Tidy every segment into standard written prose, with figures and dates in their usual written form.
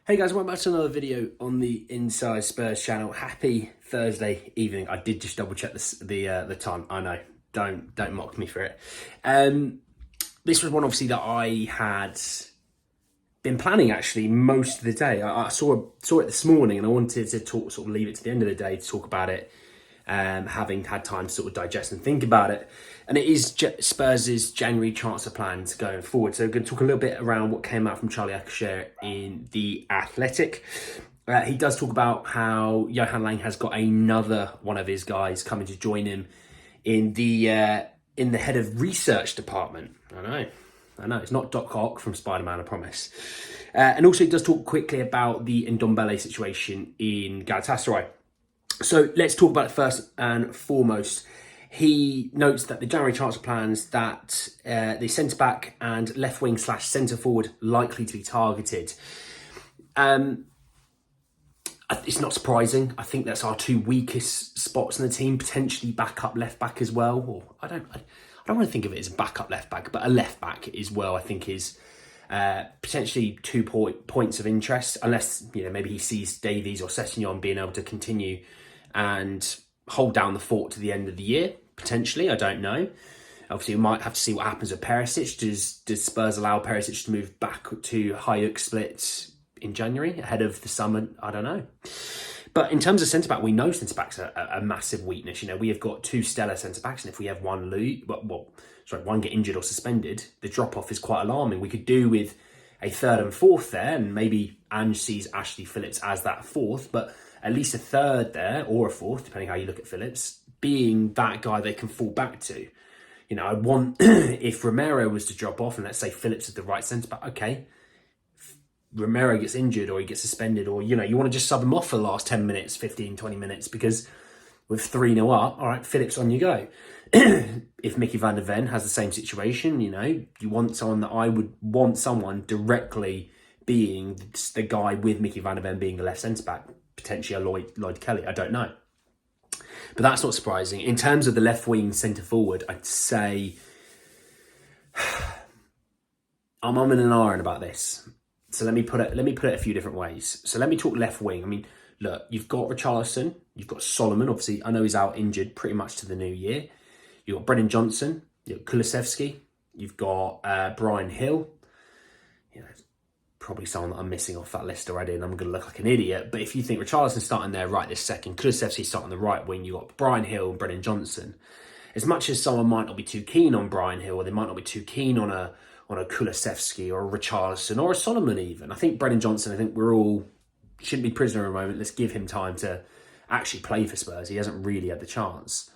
Hey guys, welcome back to another video on the Inside Spurs channel. Happy Thursday evening. I did just double check the time. I know, don't mock me for it. This was one obviously that I had been planning actually most of the day. I saw it this morning and I wanted to sort of leave it to the end of the day to talk about it, having had time to sort of digest and think about it. And it is Spurs' January transfer plans going forward. So we're going to talk a little bit around what came out from Charlie Akershire in The Athletic. He does talk about how Johan Lange has got another one of his guys coming to join him in the head of research department. I know, it's not Doc Ock from Spider-Man, I promise. And also he does talk quickly about the Ndombele situation in Galatasaray. So let's talk about it first and foremost. He notes that the January transfer plans that the centre-back and left-wing / centre-forward likely to be targeted. It's not surprising. I think that's our two weakest spots in the team, potentially backup left-back as well. Or I don't want to think of it as a backup left-back, but a left-back as well, I think is potentially 2 points of interest, unless maybe he sees Davies or Sessegnon being able to continue and hold down the fort to the end of the year, potentially. I don't know. Obviously, we might have to see what happens with Perisic. Does Spurs allow Perisic to move back to Hayek split in January ahead of the summer? I don't know. But in terms of centre-back, we know centre-backs are a massive weakness. We have got two stellar centre-backs, and if we have one get injured or suspended, the drop-off is quite alarming. We could do with a third and fourth there, and maybe Ange sees Ashley Phillips as that fourth, but at least a third there, or a fourth, depending how you look at Phillips, being that guy they can fall back to. I want, if Romero was to drop off, and let's say Phillips is the right centre-back, okay, Romero gets injured or he gets suspended, or, you want to just sub him off for the last 10 minutes, 15, 20 minutes, because with 3-0 up, all right, Phillips, on you go. If Mickey van der Ven has the same situation, you want someone that I would want someone directly being the guy with Mickey van der Ven being the left centre-back, potentially a Lloyd Kelly, I don't know. But that's not surprising. In terms of the left wing centre forward, I'd say I'm umming and ahhing about this. So let me put it a few different ways. So let me talk left wing. I mean, look, you've got Richarlison, you've got Solomon. Obviously, I know he's out injured pretty much to the new year. You've got Brennan Johnson, you've got Kulusevski, you've got Brian Hill. Probably someone that I'm missing off that list already, and I'm going to look like an idiot. But if you think Richarlison's starting there right this second, Kulusevski's starting the right wing, you've got Brian Hill and Brennan Johnson. As much as someone might not be too keen on Brian Hill, or they might not be too keen on a Kulusevski or a Richarlison or a Solomon even, I think Brennan Johnson, we're all shouldn't be prisoner of a moment. Let's give him time to actually play for Spurs. He hasn't really had the chance.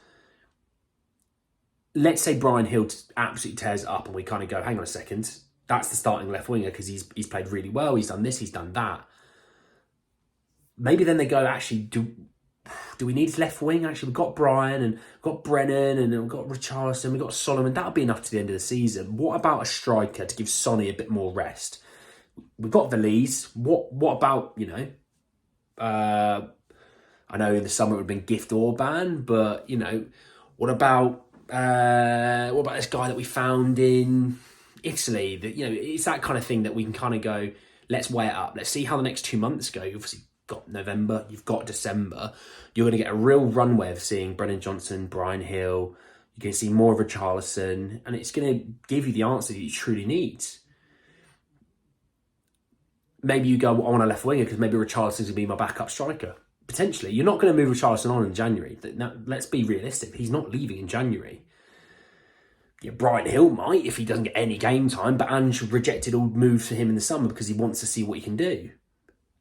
Let's say Brian Hill absolutely tears it up and we kind of go, hang on a second, that's the starting left winger because he's played really well, he's done this, he's done that. Maybe then they go, actually, do we need left wing? Actually, we've got Brian and we've got Brennan and we've got Richarlison, we've got Solomon. That'll be enough to the end of the season. What about a striker to give Sonny a bit more rest? We've got Valise. What about, I know in the summer it would have been Gift Orban, but, what about this guy that we found in Italy? That it's that kind of thing that we can kind of go, let's weigh it up. Let's see how the next 2 months go. You've obviously got November, you've got December. You're going to get a real runway of seeing Brennan Johnson, Brian Hill. You're going to see more of Richarlison, and it's going to give you the answer that you truly need. Maybe you go, I want a left winger because maybe Richarlison's going to be my backup striker. Potentially. You're not going to move Richarlison on in January. Now, let's be realistic. He's not leaving in January. Brian Hill might if he doesn't get any game time, but Ange rejected all moves for him in the summer because he wants to see what he can do.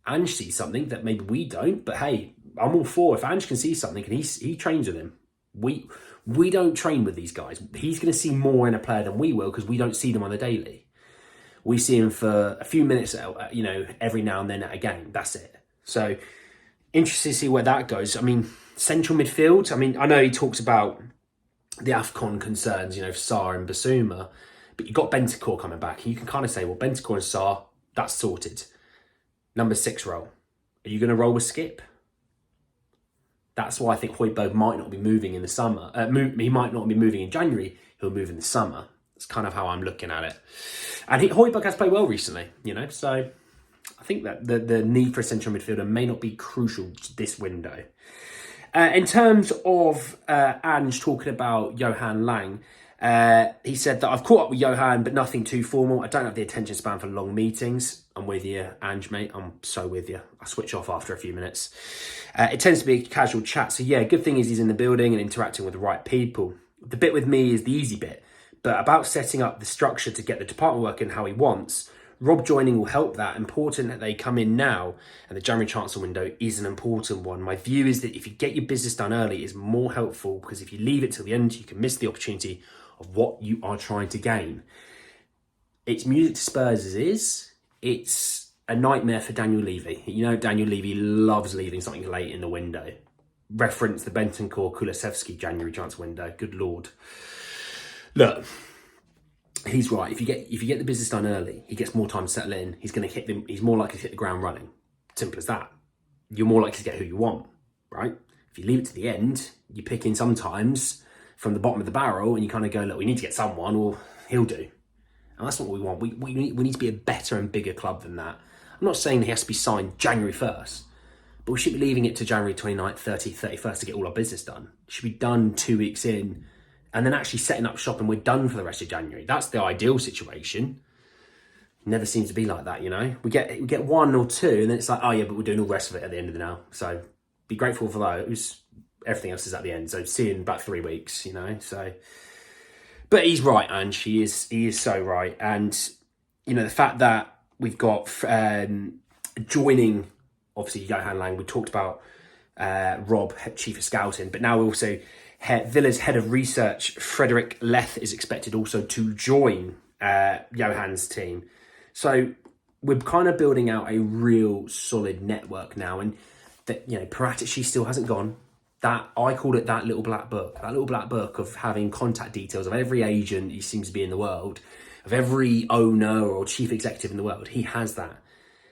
Ange sees something that maybe we don't, but hey, I'm all for if Ange can see something and he trains with him. We don't train with these guys. He's going to see more in a player than we will because we don't see them on the daily. We see him for a few minutes, every now and then at a game. That's it. So interested to see where that goes. I mean, central midfield. I mean, I know he talks about the AFCON concerns, for Sarr and Basuma, but you've got Bentancur coming back. And you can kind of say, well, Bentancur and Sarr, that's sorted. Number 6 role. Are you going to roll with Skip? That's why I think Højbjerg might not be moving in the summer. He might not be moving in January. He'll move in the summer. That's kind of how I'm looking at it. And Højbjerg has played well recently, so I think that the need for a central midfielder may not be crucial to this window. In terms of Ange talking about Johan Lange, he said that I've caught up with Johan, but nothing too formal. I don't have the attention span for long meetings. I'm with you, Ange, mate. I'm so with you. I switch off after a few minutes. It tends to be a casual chat. So yeah, good thing is he's in the building and interacting with the right people. The bit with me is the easy bit, but about setting up the structure to get the department working how he wants. Rob joining will help that. Important that they come in now, and the January transfer window is an important one. My view is that if you get your business done early, it's more helpful, because if you leave it till the end, you can miss the opportunity of what you are trying to gain. It's music to Spurs as is. It's a nightmare for Daniel Levy. You know, Daniel Levy loves leaving something late in the window. Reference the Bentancur Kulusevski January transfer window. Good Lord. Look, he's right. If you get the business done early, he gets more time to settle in. He's more likely to hit the ground running. Simple as that. You're more likely to get who you want, right? If you leave it to the end, you pick in sometimes from the bottom of the barrel, and you kind of go, look, we need to get someone, or he'll do. And that's not what we want. We need to be a better and bigger club than that. I'm not saying he has to be signed January 1st, but we should be leaving it to January 29th, 30th, 31st to get all our business done. It should be done 2 weeks in, and then actually setting up shop, and we're done for the rest of January. That's the ideal situation. Never seems to be like that, you know. We get 1 or 2, and then it's like, oh yeah, but we're doing all the rest of it at the end of the now. So be grateful for those. Everything else is at the end. So see you in about 3 weeks, you know. So, but he's right, Ange. He is so right. And you know, the fact that we've got joining, obviously Johan Lange. We talked about Rob, chief of scouting, but now we also Villa's head of research, Frederick Leth, is expected also to join Johan's team. So we're kind of building out a real solid network now, and that, you know, Paratici still hasn't gone. That, I call it that little black book. That little black book of having contact details of every agent he seems to be in the world, of every owner or chief executive in the world. He has that.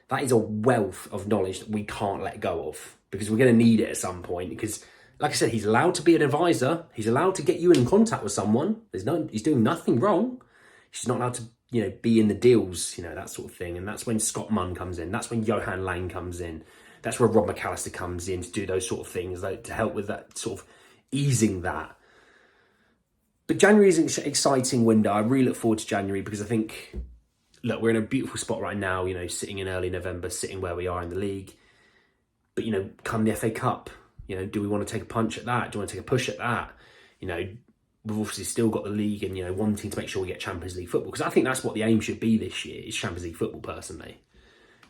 That is a wealth of knowledge that we can't let go of, because we're going to need it at some point. Because, like I said, he's allowed to be an advisor. He's allowed to get you in contact with someone. He's doing nothing wrong. He's not allowed to, you know, be in the deals, you know, that sort of thing. And that's when Scott Munn comes in. That's when Johan Lange comes in. That's where Rob McAllister comes in to do those sort of things, like, to help with that sort of easing that. But January is an exciting window. I really look forward to January, because I think, look, we're in a beautiful spot right now, you know, sitting in early November, sitting where we are in the league. But, you know, come the FA Cup, you know, do we want to take a punch at that? Do we want to take a push at that? You know, we've obviously still got the league, and, you know, wanting to make sure we get Champions League football, because I think that's what the aim should be this year, is Champions League football, personally.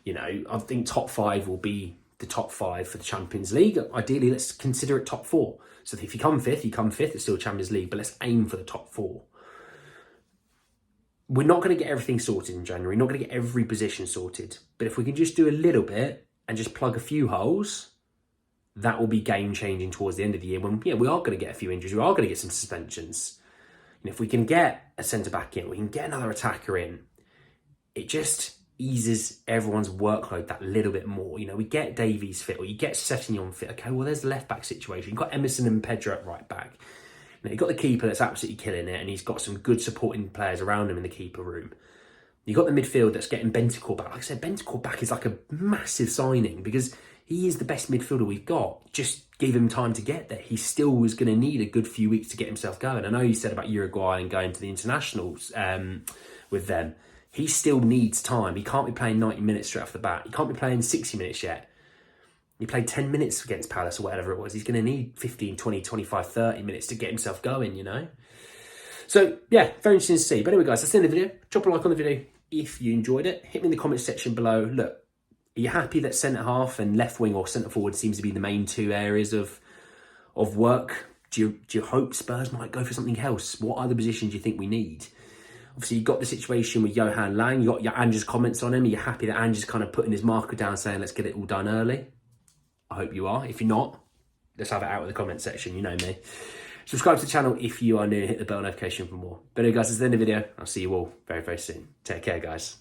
You know, I think top 5 will be the top 5 for the Champions League. Ideally, let's consider it top 4. So if you come 5th, you come 5th, it's still Champions League, but let's aim for the top 4. We're not going to get everything sorted in January, not going to get every position sorted, but if we can just do a little bit and just plug a few holes, that will be game-changing towards the end of the year, when, yeah, we are going to get a few injuries, we are going to get some suspensions. And if we can get a centre-back in, we can get another attacker in, it just eases everyone's workload that little bit more. You know, we get Davies fit, or you get Settignon fit. Okay, well, there's the left-back situation. You've got Emerson and Pedro at right-back. You know, you've got the keeper that's absolutely killing it, and he's got some good supporting players around him in the keeper room. You've got the midfield that's getting Bentancur back. Like I said, Bentancur back is like a massive signing, because he is the best midfielder we've got. Just give him time to get there. He still was going to need a good few weeks to get himself going. I know he said about Uruguay and going to the internationals with them. He still needs time. He can't be playing 90 minutes straight off the bat. He can't be playing 60 minutes yet. He played 10 minutes against Palace or whatever it was. He's going to need 15, 20, 25, 30 minutes to get himself going, you know? So, yeah, very interesting to see. But anyway, guys, that's the end of the video. Drop a like on the video if you enjoyed it. Hit me in the comment section below. Look, are you happy that centre-half and left wing or centre-forward seems to be the main 2 areas of work? Do you hope Spurs might go for something else? What other positions do you think we need? Obviously, you've got the situation with Johan Lange. You've got Ange's comments on him. Are you happy that Ange's kind of putting his marker down, saying, let's get it all done early? I hope you are. If you're not, let's have it out in the comment section. You know me. Subscribe to the channel if you are new. Hit the bell notification for more. But anyway, guys, that's the end of the video. I'll see you all very, very soon. Take care, guys.